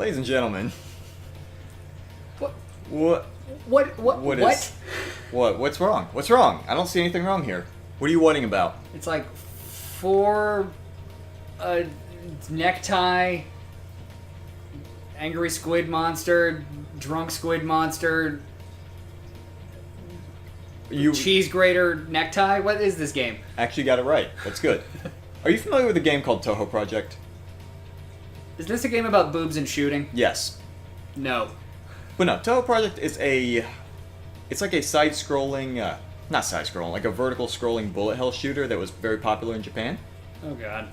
Ladies and gentlemen. What? What? What? What's wrong? What's wrong? I don't see anything wrong here. What are you whining about? It's like 4 necktie, angry squid monster, drunk squid monster, cheese grater necktie. What is this game? Actually got it right. That's good. Are you familiar with a game called Toho Project? Is this a game about boobs and shooting? Yes. No. But no, Toho Project is it's like a side-scrolling, not side-scrolling, like a vertical-scrolling bullet hell shooter that was very popular in Japan. Oh god.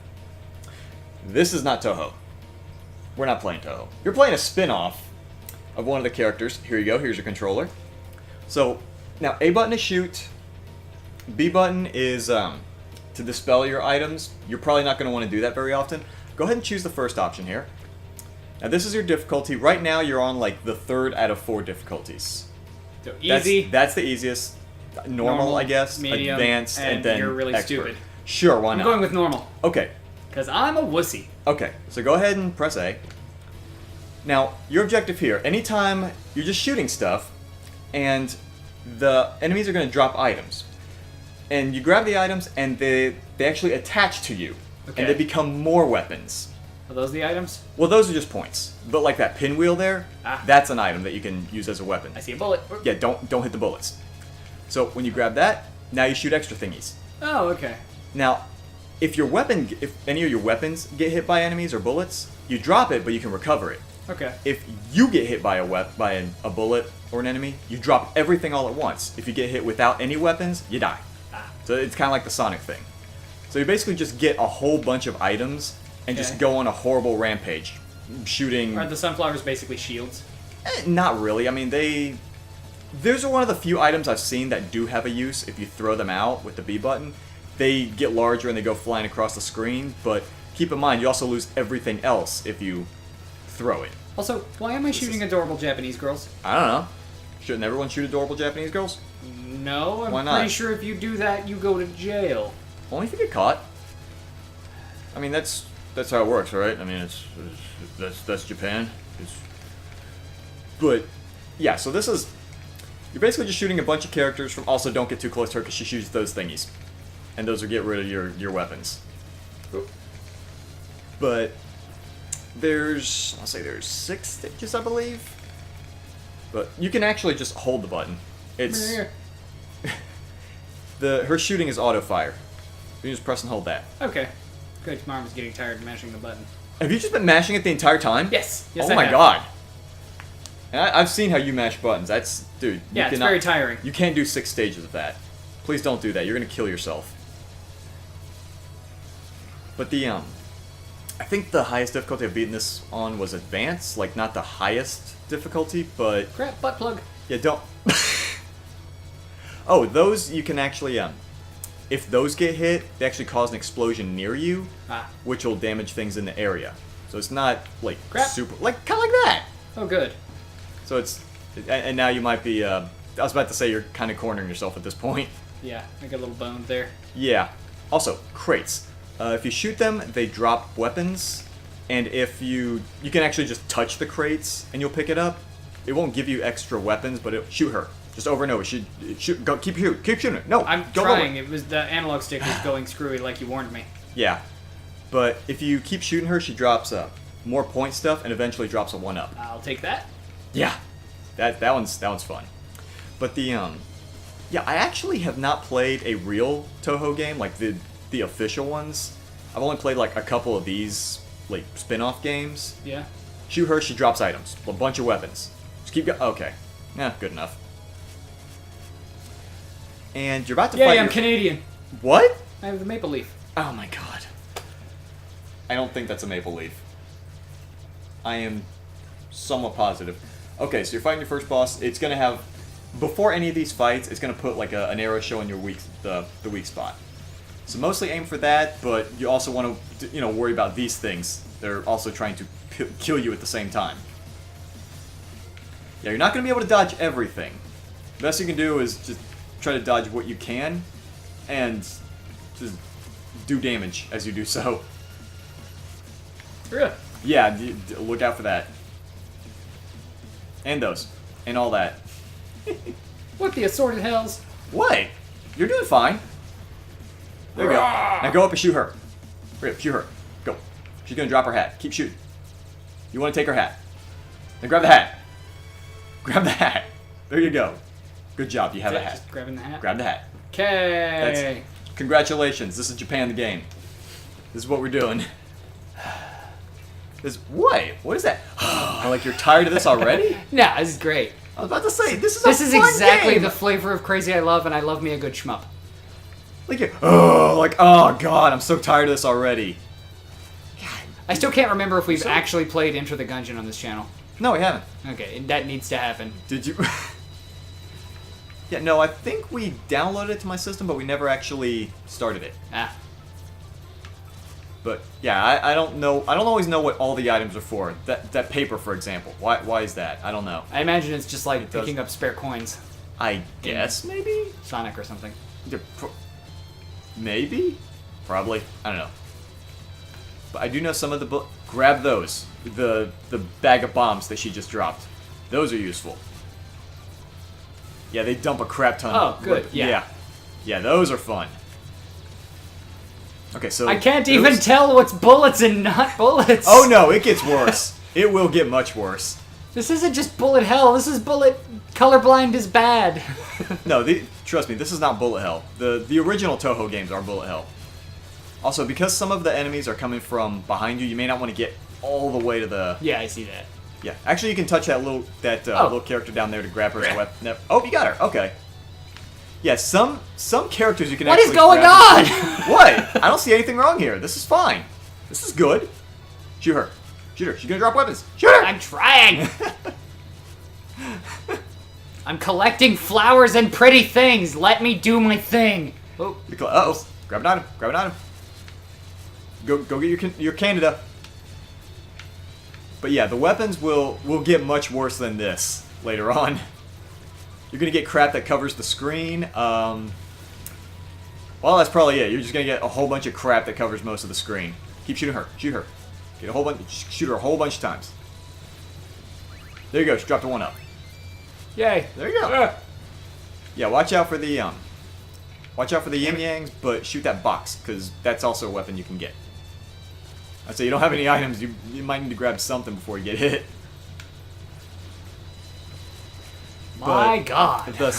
This is not Toho. We're not playing Toho. You're playing a spin-off of one of the characters. Here you go, here's your controller. So, now A button is shoot, B button is to dispel your items. You're probably not going to want to do that very often. Go ahead and choose the first option here. Now this is your difficulty. Right now you're on like the 3rd out of 4 difficulties. So easy. That's the easiest. Normal, I guess. Medium, advanced, and then you're really expert. stupid. Sure, why not? I'm going with normal. Okay. Because I'm a wussy. Okay, so go ahead and press A. Now, your objective here, anytime you're just shooting stuff, and the enemies are going to drop items. And you grab the items, and they actually attach to you. Okay. And they become more weapons. Are those the items? Well, those are just points. But like that pinwheel there, that's an item that you can use as a weapon. I see a bullet. Yeah, don't hit the bullets. So when you grab that, now you shoot extra thingies. Oh, okay. Now, if any of your weapons get hit by enemies or bullets, you drop it, but you can recover it. Okay. If you get hit by a bullet or an enemy, you drop everything all at once. If you get hit without any weapons, you die. So it's kind of like the Sonic thing. So you basically just get a whole bunch of items and just go on a horrible rampage, shooting. Are the sunflowers basically shields? Not really. I mean, those are one of the few items I've seen that do have a use if you throw them out with the B button. They get larger and they go flying across the screen, but keep in mind you also lose everything else if you throw it. Also, why am I shooting adorable Japanese girls? I don't know. Shouldn't everyone shoot adorable Japanese girls? No, Why I'm not? pretty sure if you do that, you go to jail. Only if you get caught. I mean, that's how it works, right? I mean, that's Japan. But yeah, so you're basically just shooting a bunch of characters from. Also, don't get too close to her because she shoots those thingies, and those will get rid of your weapons. But there's 6 stages, I believe. But you can actually just hold the button. It's her shooting is auto fire. You just press and hold that. Okay. Good. My arm is getting tired of mashing the button. Have you just been mashing it the entire time? Yes. Yes. Oh my god. And I've seen how you mash buttons. Dude. Yeah, it's very tiring. You can't do 6 stages of that. Please don't do that. You're gonna kill yourself. But I think the highest difficulty I've beaten this on was advanced. Like, not the highest difficulty, but... Crap, butt plug. Yeah, don't... Oh, those you can actually, if those get hit, they actually cause an explosion near you, which will damage things in the area. So it's not, like, super... Like, kind of like that! Oh, good. So it's... And now you might be, I was about to say you're kind of cornering yourself at this point. Yeah, I got a little bone there. Yeah. Also, crates. If you shoot them, they drop weapons, and if you can actually just touch the crates and you'll pick it up. It won't give you extra weapons, but it'll shoot her. Just over and over. Shoot. Go. Keep shooting. No. I'm trying. It was the analog stick was going screwy, like you warned me. Yeah, but if you keep shooting her, she drops more point stuff, and eventually drops a 1-up. I'll take that. Yeah, that one's fun. But yeah, I actually have not played a real Toho game like the official ones. I've only played like a couple of these like spin-off games. Yeah. Shoot her, she drops items, a bunch of weapons. Just keep going. Okay, yeah, good enough. And you're about to fight. I'm Canadian. What? I have the maple leaf. Oh my god. I don't think that's a maple leaf. I am somewhat positive. Okay, so you're fighting your first boss. It's gonna have, before any of these fights, it's gonna put like an arrow showing your the weak spot. So mostly aim for that, but you also want to worry about these things. They're also trying to kill you at the same time. Yeah, you're not gonna be able to dodge everything. The best you can do is just try to dodge what you can, and just do damage as you do so. Really? Yeah, look out for that. And those. And all that. What the assorted hells? What? You're doing fine. There you go. Now go up and shoot her. Hurry up, shoot her. Go. She's gonna drop her hat. Keep shooting. You want to take her hat. Then grab the hat. Grab the hat. There you go. Good job. You have a hat. Just grabbing the hat? Grab the hat. Okay. Congratulations. This is Japan the game. This is what we're doing. What? What is that? Like you're tired of this already? No, this is great. I was about to say, this is exactly game. the flavor of crazy I love, and I love me a good shmup. Oh god, I'm so tired of this already. I still can't remember if we've actually played Enter the Gungeon on this channel. No, we haven't. Okay, that needs to happen. Did you? Yeah, no, I think we downloaded it to my system, but we never actually started it. Ah. But yeah, I don't know. I don't always know what all the items are for. That paper, for example. Why is that? I don't know. I imagine it's just like picking up spare coins. I guess maybe Sonic or something. Maybe, probably. I don't know. But I do know some of the grab those. The bag of bombs that she just dropped. Those are useful. Yeah, they dump a crap ton. Oh, good. Yeah. Yeah, those are fun. Okay, so I can't even tell what's bullets and not bullets. Oh no, it gets worse. It will get much worse. This isn't just bullet hell. This is bullet colorblind is bad. No, trust me, this is not bullet hell. The original Toho games are bullet hell. Also, because some of the enemies are coming from behind you, you may not want to get all the way to the. Yeah, I see that. Yeah, actually, you can touch that little character down there to grab her weapon. Oh, you got her. Okay. Yeah, some characters you can. What actually is going on? What? I don't see anything wrong here. This is fine. This is good. Shoot her. Shoot her. She's gonna drop weapons. Shoot her. I'm trying. I'm collecting flowers and pretty things. Let me do my thing. Oh. Uh-oh. Grab an item. Grab an item. Go get your Canada. But yeah, the weapons will get much worse than this later on. You're gonna get crap that covers the screen. Well, that's probably it. You're just gonna get a whole bunch of crap that covers most of the screen. Keep shooting her. Shoot her. Get a whole bunch. Shoot her a whole bunch of times. There you go. She dropped a 1-up. Yay. There you go. Yeah, watch out for the yin yangs, but shoot that box because that's also a weapon you can get. I'd say you don't have any items. You might need to grab something before you get hit. My God. The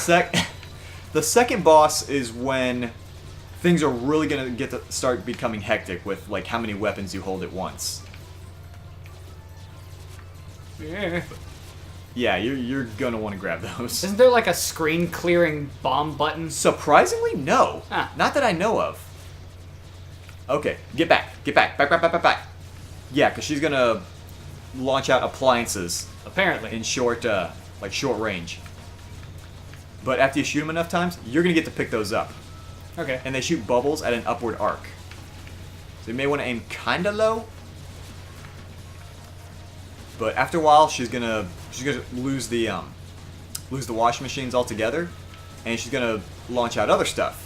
second boss is when things are really gonna start becoming hectic with like how many weapons you hold at once. Yeah. Yeah, you're gonna want to grab those. Isn't there like a screen clearing bomb button? Surprisingly, no. Ah. Not that I know of. Okay, get back. Back. Yeah, because she's gonna launch out appliances Apparently. in short range. But after you shoot them enough times, you're gonna get to pick those up. Okay. And they shoot bubbles at an upward arc. So you may want to aim kinda low. But after a while, she's gonna lose the washing machines altogether, and she's gonna launch out other stuff.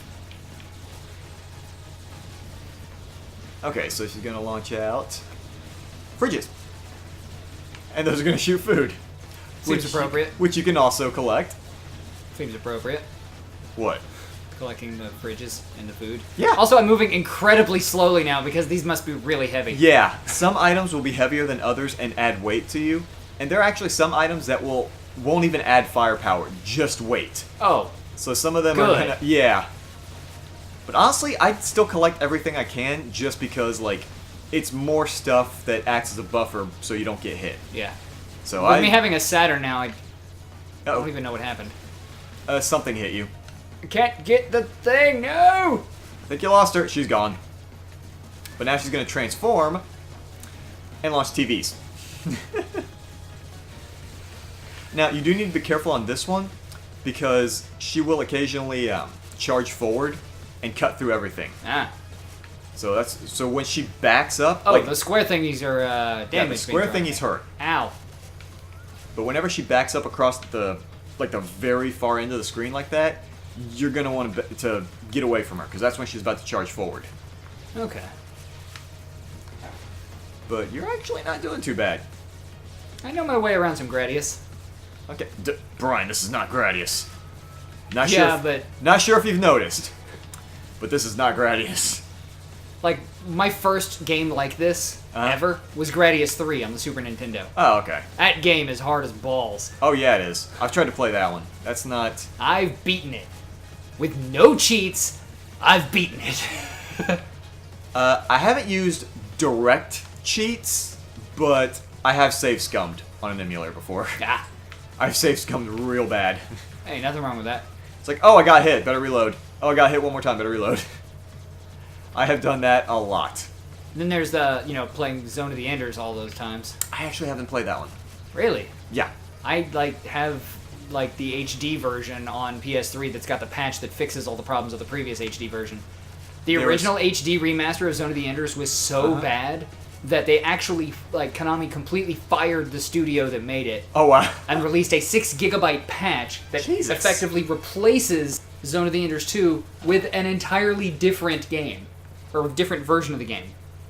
Okay, so she's gonna launch out fridges, and those are gonna shoot food. Seems appropriate. Which you can also collect. Seems appropriate. What? Collecting the fridges and the food. Yeah. Also, I'm moving incredibly slowly now because these must be really heavy. Yeah, some items will be heavier than others and add weight to you, and there are actually some items that won't even add firepower, just weight. Oh. So some of them Good. are kind of yeah. But honestly, I still collect everything I can just because like it's more stuff that acts as a buffer so you don't get hit. Yeah. So With me having a Saturn now, I don't oh, even know what happened. something hit you. I can't get the thing. No. I think you lost her. She's gone. But now she's gonna transform and launch TVs. Now you do need to be careful on this one because she will occasionally charge forward and cut through everything. Ah. So when she backs up, Oh, like the square thingies are damaged. yeah, the square thingy's hurt. Ow. But whenever she backs up across the very far end of the screen like that, you're gonna want to get away from her because that's when she's about to charge forward. Okay. But you're actually not doing too bad. I know my way around some Gradius. Okay, Brian, this is not Gradius. Not Yeah, sure. but Not sure if you've noticed, but this is not Gradius. like my first game like this ever was Gradius 3 on the Super Nintendo. Oh, okay. That game is hard as balls. Oh yeah, it is. I've tried to play that one. That's not. I've beaten it with no cheats. I've beaten it. I haven't used direct cheats, but I have save scummed on an emulator before. Ah, I've save scummed real bad. hey, nothing wrong with that. It's like, oh, I got hit, better reload. Oh, I got hit one more time, better reload. I have done that a lot. Then there's the, playing Zone of the Enders all those times. I actually haven't played that one. Really? Yeah. I have the HD version on PS3 that's got the patch that fixes all the problems of the previous HD version. The There original HD remaster of Zone of the Enders was so bad that they actually, Konami completely fired the studio that made it Oh, wow. and released a 6 gigabyte patch that Jesus. effectively replaces Zone of the Enders 2 with an entirely different game. Or a different version of the game.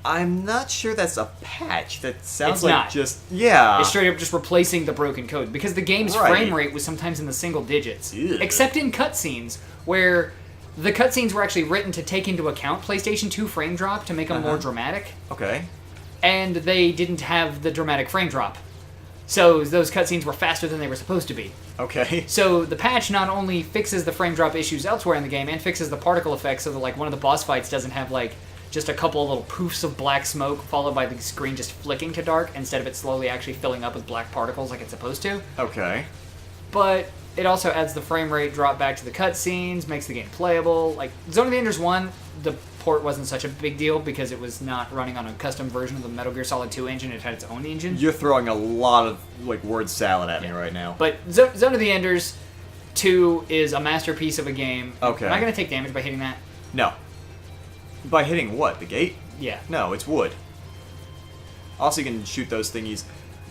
I'm not sure that's a patch. That sounds It's like not. just... Yeah. It's straight up just replacing the broken code because the game's Right. frame rate was sometimes in the single digits. Ew. Except in cutscenes, where the cutscenes were actually written to take into account PlayStation 2 frame drop to make them more dramatic, Okay. and they didn't have the dramatic frame drop. So those cutscenes were faster than they were supposed to be. Okay. So the patch not only fixes the frame drop issues elsewhere in the game and fixes the particle effects so that one of the boss fights doesn't have just a couple of little poofs of black smoke followed by the screen just flicking to dark instead of it slowly actually filling up with black particles like it's supposed to. Okay. But it also adds the frame rate drop back to the cutscenes, makes the game playable. Like Zone of the Enders 1, the port wasn't such a big deal because it was not running on a custom version of the Metal Gear Solid 2 engine. It had its own engine. You're throwing a lot of word salad at me right now. But Zone of the Enders 2 is a masterpiece of a game. Okay. Am I going to take damage by hitting that? No. By hitting what? The gate? Yeah. No, it's wood. Also, you can shoot those thingies.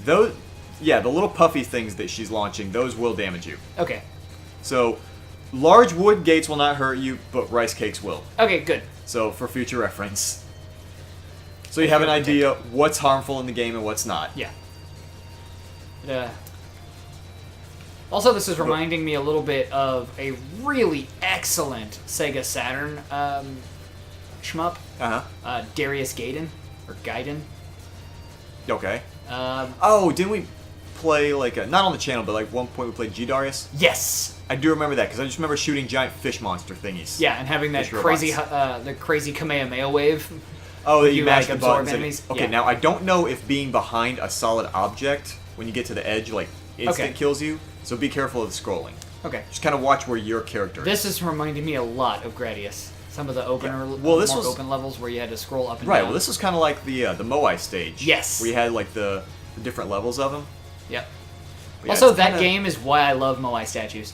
Those, yeah, the little puffy things that she's launching, those will damage you. Okay. So, large wood gates will not hurt you, but rice cakes will. Okay, good. So, for future reference. So you have an idea what's harmful in the game and what's not. Yeah. Also, this is reminding me a little bit of a really excellent Sega Saturn shmup. Uh-huh. Darius Gaiden. Or Gaiden. Okay. Um, Oh, didn't we play, not on the channel, but one point we played G-Darius? yes! I do remember that, because I just remember shooting giant fish monster thingies. Yeah, and having that Fish crazy, robots. the crazy Kamehameha wave. Oh, that you You, mash the absorb buttons. enemies? Okay, Yeah. now I don't know if being behind a solid object, when you get to the edge, instant Okay. kills you. So be careful of the scrolling. Okay. Just kind of watch where your character This is. is reminding me a lot of Gradius. Some of the opener, Well, this more was- open levels where you had to scroll up and Right, down. well, this was kind of like the Moai stage. Yes. Where you had, the different levels of them. Yep. Yeah, Also, it's that kinda- game is why I love Moai statues.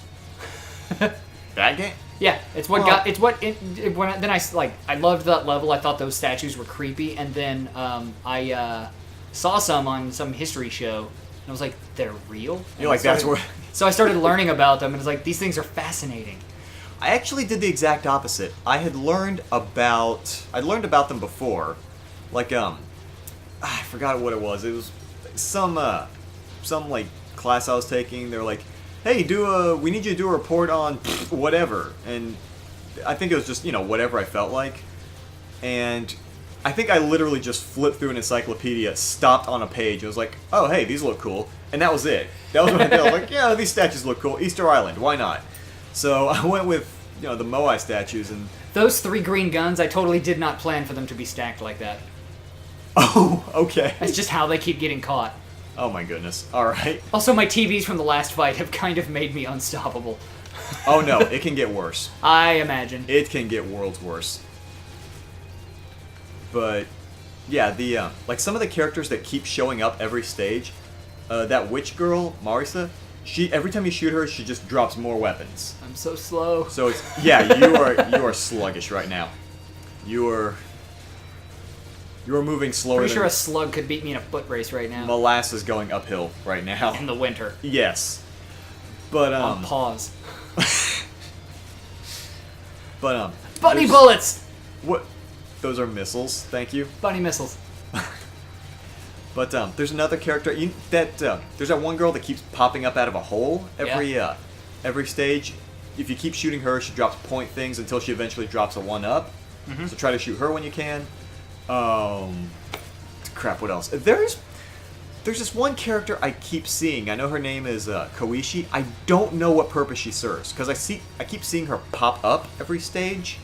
That game? Yeah, it's what Well- got. It's what. Then I loved that level. I thought those statues were creepy, and then I saw some on some history show, and I was like, they're real. You're like, that's where... So I started learning about them, and it's like these things are fascinating. I actually did the exact opposite. I'd learned about them before. I forgot what it was. It was some class I was taking. They're like, hey, we need you to do a report on whatever. And I think it was just, whatever I felt like. And I think I literally just flipped through an encyclopedia, stopped on a page, and was like, oh, hey, these look cool. And that was it. That was what I did. I was like, yeah, these statues look cool. Easter Island, why not? So I went with, the Moai statues, and... Those 3 green guns, I totally did not plan for them to be stacked like that. Oh, okay. That's just how they keep getting caught. Oh my goodness. Alright. Also, my TVs from the last fight have kind of made me unstoppable. Oh no, it can get worse. I imagine. It can get worlds worse. But, yeah, the, some of the characters that keep showing up every stage, that witch girl, Marisa, every time you shoot her, she just drops more weapons. I'm so slow. So it's, yeah, you are sluggish right now. You are moving slower Pretty than sure a slug could beat me in a foot race right now. molasses going uphill right now. In the winter. Yes. But, On pause. but, Bunny there's- bullets! What? Those are missiles, thank you. Bunny missiles. But there's another character there's that one girl that keeps popping up out of a hole every stage. If you keep shooting her, she drops point things until she eventually drops a 1-up. Mm-hmm. So try to shoot her when you can. Crap, what else? There's this one character I keep seeing. I know her name is Koishi. I don't know what purpose she serves because I keep seeing her pop up every stage.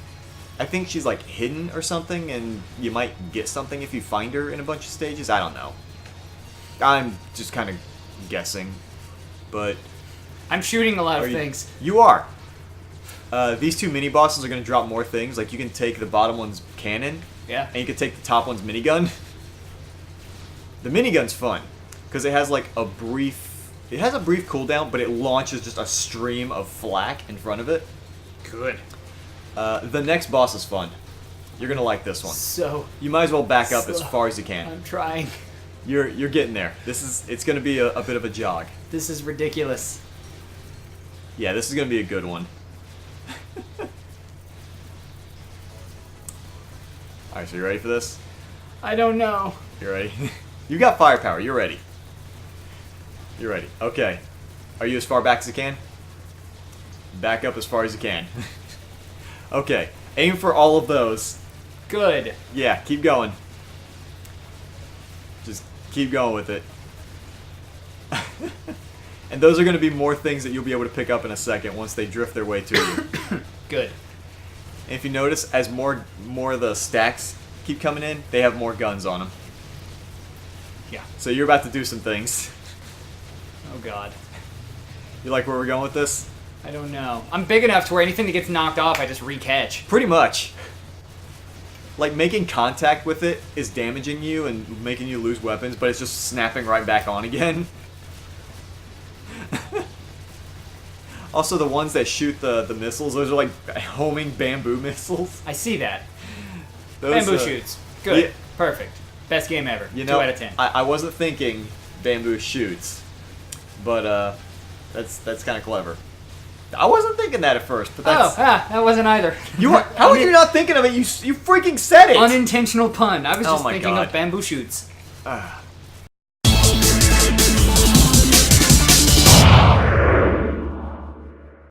I think she's like hidden or something, and you might get something if you find her in a bunch of stages. I don't know. I'm just kind of guessing, but I'm shooting a lot of things. You are. These 2 mini bosses are going to drop more things. Like you can take the bottom one's cannon, and you can take the top one's minigun. The minigun's fun because it has like a brief cooldown, but it launches just a stream of flak in front of it. Good. The next boss is fun. You're gonna like this one. So you might as well back up as far as you can. I'm trying. You're getting there. It's gonna be a bit of a jog. This is ridiculous. Yeah, this is gonna be a good one. Alright, so you ready for this? I don't know. You ready? You got firepower. You're ready. You're ready. Okay. Are you as far back as you can? Back up as far as you can. Okay. Aim for all of those. Good. Yeah, keep going. Just keep going with it. And those are going to be more things that you'll be able to pick up in a second once they drift their way to you. Good. And if you notice, as more of the stacks keep coming in, they have more guns on them. Yeah. So you're about to do some things. Oh god. You like where we're going with this? I don't know. I'm big enough to where anything that gets knocked off, I just re-catch. Pretty much. Like, making contact with it is damaging you and making you lose weapons, but it's just snapping right back on again. Also, the ones that shoot the missiles, those are like homing bamboo missiles. I see that. Those, bamboo shoots. Good. Yeah. Perfect. Best game ever. You know, 2 out of 10. I wasn't thinking bamboo shoots, but that's kind of clever. I wasn't thinking that at first, but that's... that wasn't either. You are, how are you not thinking of it? You freaking said it! Unintentional pun. I was just my thinking God. of bamboo shoots.